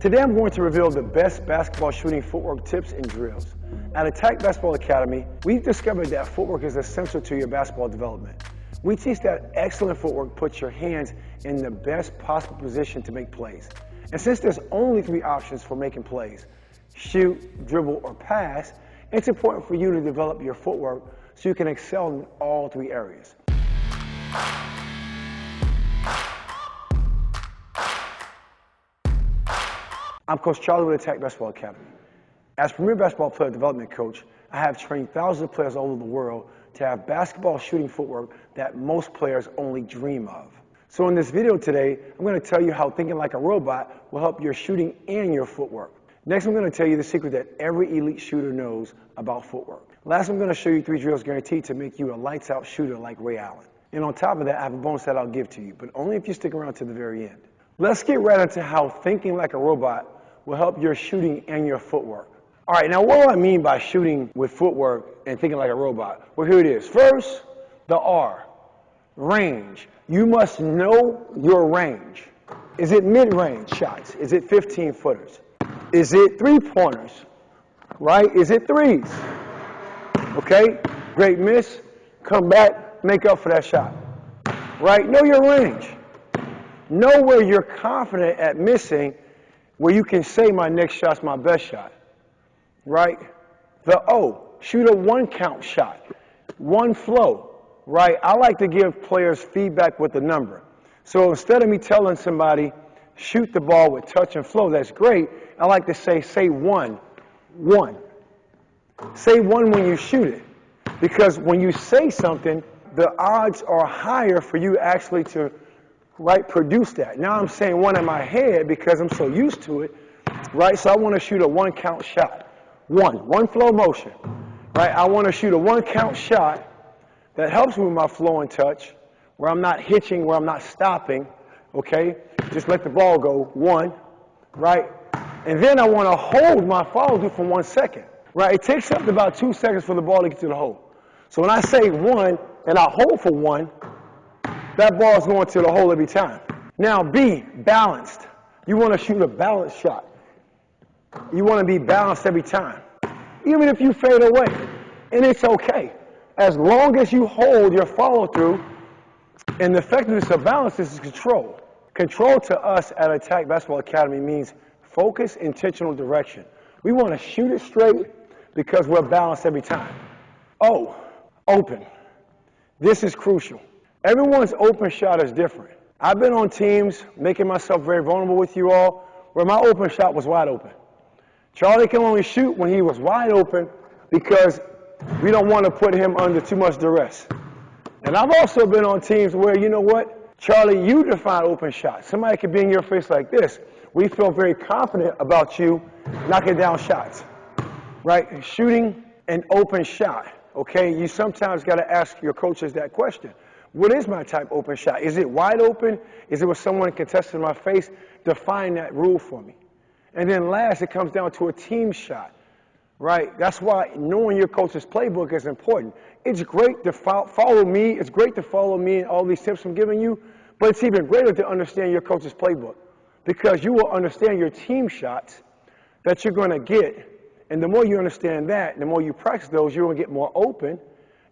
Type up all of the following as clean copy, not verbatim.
Today I'm going to reveal the best basketball shooting footwork tips and drills. At AttackBball Academy, we've discovered that footwork is essential to your basketball development. We teach that excellent footwork puts your hands in the best possible position to make plays. And since there's only 3 options for making plays, shoot, dribble, or pass, it's important for you to develop your footwork so you can excel in all 3 areas. I'm Coach Charlie with AttackBball Academy. As Premier Basketball Player Development Coach, I have trained thousands of players all over the world to have basketball shooting footwork that most players only dream of. So in this video today, I'm going to tell you how thinking like a robot will help your shooting and your footwork. Next, I'm going to tell you the secret that every elite shooter knows about footwork. Last, I'm going to show you 3 drills guaranteed to make you a lights-out shooter like Ray Allen. And on top of that, I have a bonus that I'll give to you, but only if you stick around to the very end. Let's get right into how thinking like a robot will help your shooting and your footwork. All right, now what do I mean by shooting with footwork and thinking like a robot? Well, here it is. First, the R, range. You must know your range. Is it mid-range shots? Is it 15-footers? Is it 3-pointers? Right? Is it 3s? Okay? Great miss. Come back, make up for that shot. Right? Know your range. Know where you're confident at missing, where you can say my next shot's my best shot. Right? The O, shoot a 1-count shot. 1 flow. Right? I like to give players feedback with the number. So instead of me telling somebody, shoot the ball with touch and flow, that's great, I like to say 1, 1. Say 1 when you shoot it. Because when you say something, the odds are higher for you actually to produce that. Now I'm saying 1 in my head because I'm so used to it, right? So I want to shoot a 1-count shot. 1 flow motion, right? I want to shoot a 1-count shot that helps me with my flow and touch, where I'm not hitching, where I'm not stopping, okay? Just let the ball go, 1, right? And then I want to hold my follow through for 1 second, right? It takes up to about 2 seconds for the ball to get to the hole. So when I say 1 and I hold for 1, that ball is going to the hole every time. Now, B, balanced. You want to shoot a balanced shot. You want to be balanced every time, even if you fade away. And it's okay. As long as you hold your follow-through, and the effectiveness of balance is control. Control to us at AttackBball Academy means focus, intentional direction. We want to shoot it straight because we're balanced every time. O, open. This is crucial. Everyone's open shot is different. I've been on teams, making myself very vulnerable with you all, where my open shot was wide open. Charlie can only shoot when he was wide open because we don't want to put him under too much duress. And I've also been on teams where, you know what, Charlie, you define open shots. Somebody could be in your face like this. We feel very confident about you knocking down shots, right? Shooting an open shot, okay? You sometimes got to ask your coaches that question. What is my type open shot? Is it wide open? Is it with someone contesting my face? Define that rule for me. And then last, it comes down to a team shot, right? That's why knowing your coach's playbook is important. It's great to follow me. It's great to follow me and all these tips I'm giving you, but it's even greater to understand your coach's playbook because you will understand your team shots that you're going to get. And the more you understand that, the more you practice those, you're going to get more open.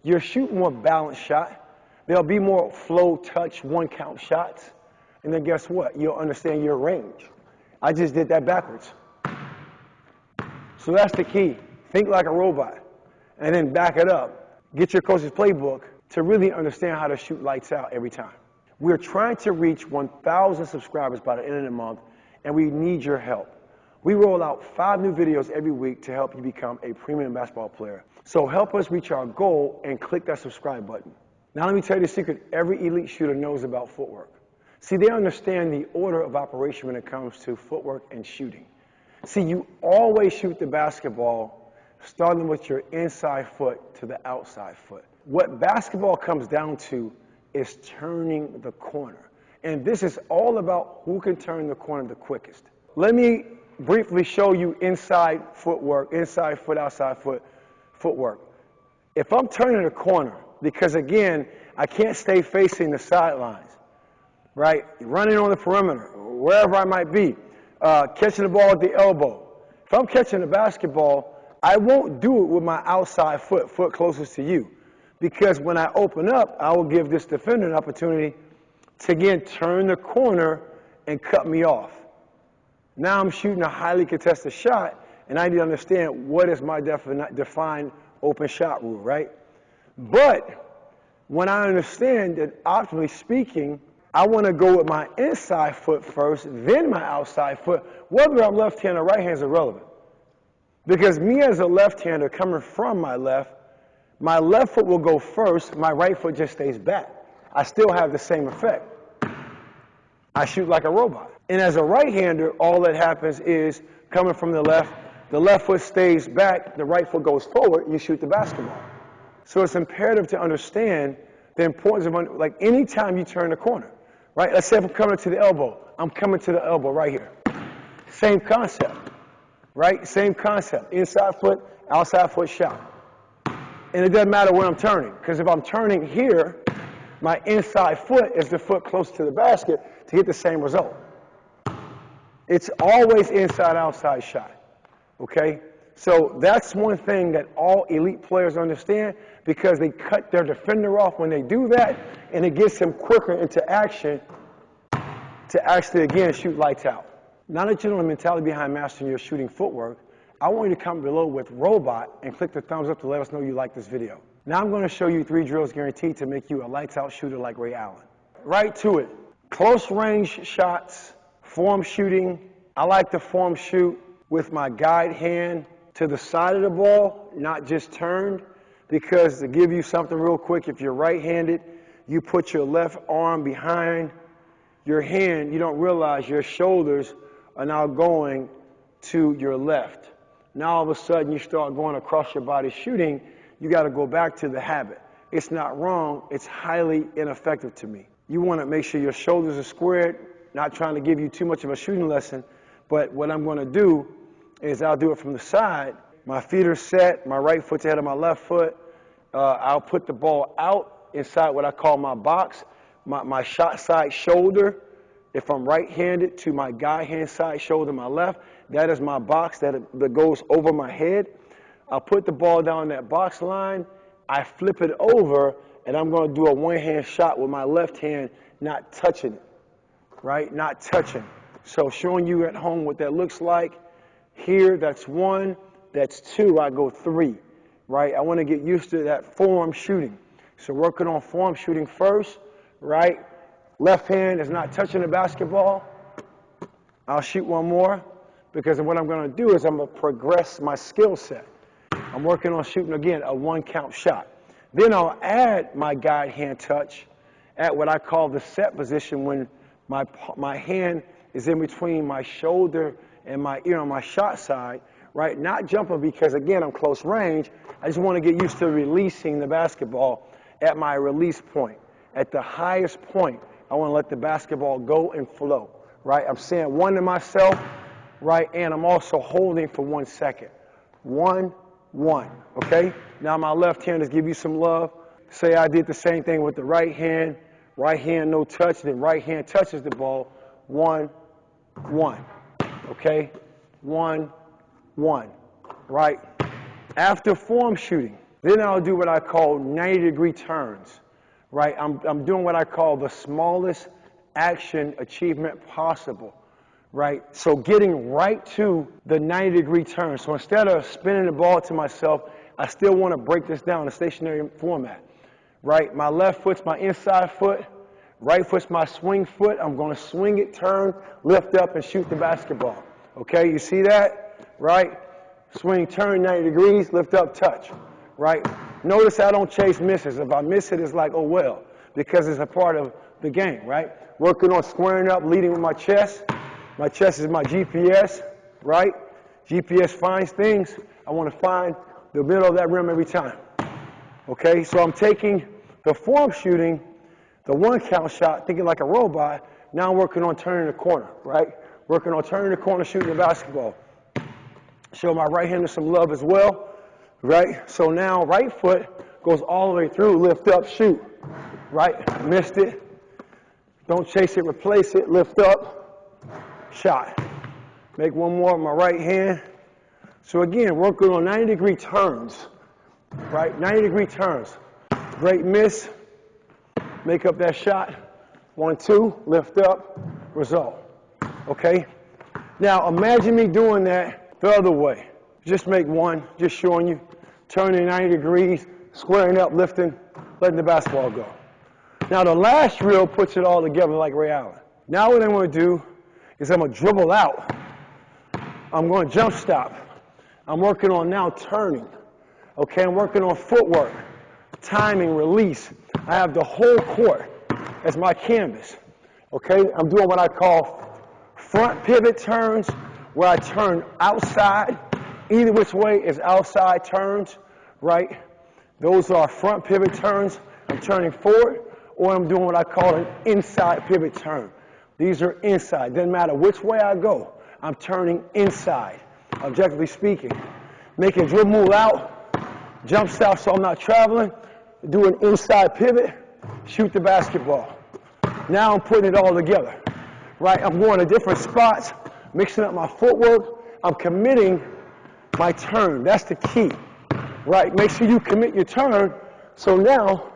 You'll shoot more balanced shot. There'll be more flow, touch, 1-count shots. And then guess what? You'll understand your range. I just did that backwards. So that's the key. Think like a robot. And then back it up. Get your coach's playbook to really understand how to shoot lights out every time. We're trying to reach 1,000 subscribers by the end of the month, and we need your help. We roll out 5 new videos every week to help you become a premium basketball player. So help us reach our goal and click that subscribe button. Now let me tell you the secret every elite shooter knows about footwork. See, they understand the order of operation when it comes to footwork and shooting. See, you always shoot the basketball starting with your inside foot to the outside foot. What basketball comes down to is turning the corner. And this is all about who can turn the corner the quickest. Let me briefly show you inside footwork, inside foot, outside foot, footwork. If I'm turning a corner, because again, I can't stay facing the sidelines, right? Running on the perimeter, wherever I might be. Catching the ball at the elbow. If I'm catching a basketball, I won't do it with my outside foot closest to you. Because when I open up, I will give this defender an opportunity to, again, turn the corner and cut me off. Now I'm shooting a highly contested shot, and I need to understand what is my defined open shot rule, right? But when I understand that, optimally speaking, I want to go with my inside foot first, then my outside foot. Whether I'm left-handed or right-handed is irrelevant. Because me as a left-hander coming from my left foot will go first, my right foot just stays back. I still have the same effect. I shoot like a robot. And as a right-hander, all that happens is coming from the left foot stays back, the right foot goes forward, you shoot the basketball. So it's imperative to understand the importance of, like, any time you turn the corner, right? Let's say if I'm coming to the elbow, I'm coming to the elbow right here. Same concept, right? Same concept. Inside foot, outside foot shot. And it doesn't matter where I'm turning, because if I'm turning here, my inside foot is the foot close to the basket to get the same result. It's always inside-outside shot, okay? So that's one thing that all elite players understand, because they cut their defender off when they do that, and it gets them quicker into action to actually, again, shoot lights out. Now that you know the mentality behind mastering your shooting footwork, I want you to comment below with robot and click the thumbs up to let us know you like this video. Now I'm going to show you 3 drills guaranteed to make you a lights out shooter like Ray Allen. Right to it. Close range shots, form shooting. I like to form shoot with my guide hand to the side of the ball, not just turned, because to give you something real quick, if you're right-handed, you put your left arm behind your hand, you don't realize your shoulders are now going to your left. Now all of a sudden you start going across your body shooting, you got to go back to the habit. It's not wrong, it's highly ineffective to me. You want to make sure your shoulders are squared, not trying to give you too much of a shooting lesson, but what I'm going to do is I'll do it from the side. My feet are set, my right foot's ahead of my left foot. I'll put the ball out inside what I call my box, my shot side shoulder. If I'm right-handed, to my guide hand side shoulder, my left, that is my box that goes over my head. I'll put the ball down that box line, I flip it over, and I'm going to do a one-hand shot with my left hand, not touching it, right? Not touching. So showing you at home what that looks like. Here, that's 1, that's 2, I go 3, right? I want to get used to that form shooting. So working on form shooting first, right? Left hand is not touching the basketball. I'll shoot one more, because what I'm going to do is I'm going to progress my skill set. I'm working on shooting, again, a 1-count shot. Then I'll add my guide hand touch at what I call the set position, when my hand is in between my shoulder and my ear on my shot side, right? Not jumping because, again, I'm close range. I just want to get used to releasing the basketball at my release point. At the highest point, I want to let the basketball go and flow, right? I'm saying 1 to myself, right? And I'm also holding for 1 second. 1, 1, okay? Now my left hand is give you some love. Say I did the same thing with the right hand no touch, then right hand touches the ball. 1, 1, okay? 1, 1, right? After form shooting, then I'll do what I call 90-degree turns, right? I'm doing what I call the smallest action achievement possible, right? So getting right to the 90-degree turn. So instead of spinning the ball to myself, I still want to break this down in a stationary format, right? My left foot's my inside foot, right foot's my swing foot. I'm going to swing it, turn, lift up, and shoot the basketball. Okay, you see that, right? Swing, turn 90 degrees, lift up, touch, right? Notice I don't chase misses. If I miss it, it's like, oh well, because it's a part of the game, right? Working on squaring up, leading with my chest. My chest is my GPS, right? GPS finds things. I want to find the middle of that rim every time. Okay, so I'm taking the form shooting, the 1-count shot, thinking like a robot. Now I'm working on turning the corner, right? Working on turning the corner, shooting the basketball. Show my right hander some love as well, right? So now right foot goes all the way through, lift up, shoot, right? Missed it. Don't chase it, replace it, lift up, shot. Make one more with my right hand. So again, working on 90-degree turns, right? 90-degree turns. Great miss. Make up that shot. 1, 2, lift up, result. Okay? Now imagine me doing that the other way. Just make one, just showing you. Turning 90 degrees, squaring up, lifting, letting the basketball go. Now the last drill puts it all together like Ray Allen. Now what I'm going to do is I'm going to dribble out. I'm going to jump stop. I'm working on now turning. Okay, I'm working on footwork, timing, release. I have the whole court as my canvas. Okay, I'm doing what I call front pivot turns, where I turn outside. Either which way is outside turns, right? Those are front pivot turns. I'm turning forward, or I'm doing what I call an inside pivot turn. These are inside. Doesn't matter which way I go, I'm turning inside, objectively speaking. Make a dribble move out, jump stop so I'm not traveling, do an inside pivot, shoot the basketball. Now I'm putting it all together, right? I'm going to different spots, mixing up my footwork. I'm committing my turn. That's the key, right? Make sure you commit your turn so now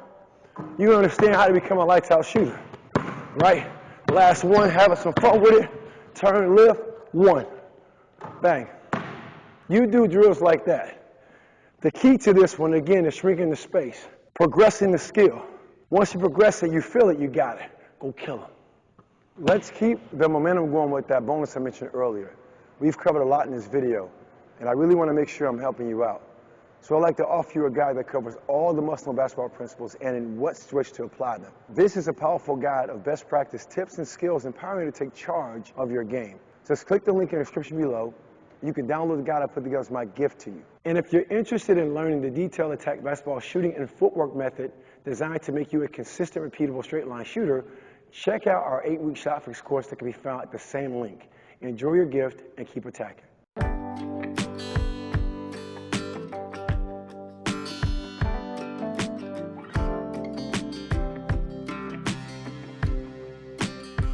you understand how to become a lights out shooter, right? Last one, having some fun with it. Turn, lift, 1. Bang. You do drills like that. The key to this one, again, is shrinking the space, progressing the skill. Once you progress it, you feel it, you got it. Go kill them. Let's keep the momentum going with that bonus I mentioned earlier. We've covered a lot in this video, and I really want to make sure I'm helping you out. So I'd like to offer you a guide that covers all the must-know basketball principles and in what switch to apply them. This is a powerful guide of best practice tips and skills empowering you to take charge of your game. Just click the link in the description below. You can download the guide I put together as my gift to you. And if you're interested in learning the detailed attack basketball shooting and footwork method designed to make you a consistent, repeatable straight-line shooter, check out our 8-week shot fix course that can be found at the same link. Enjoy your gift and keep attacking.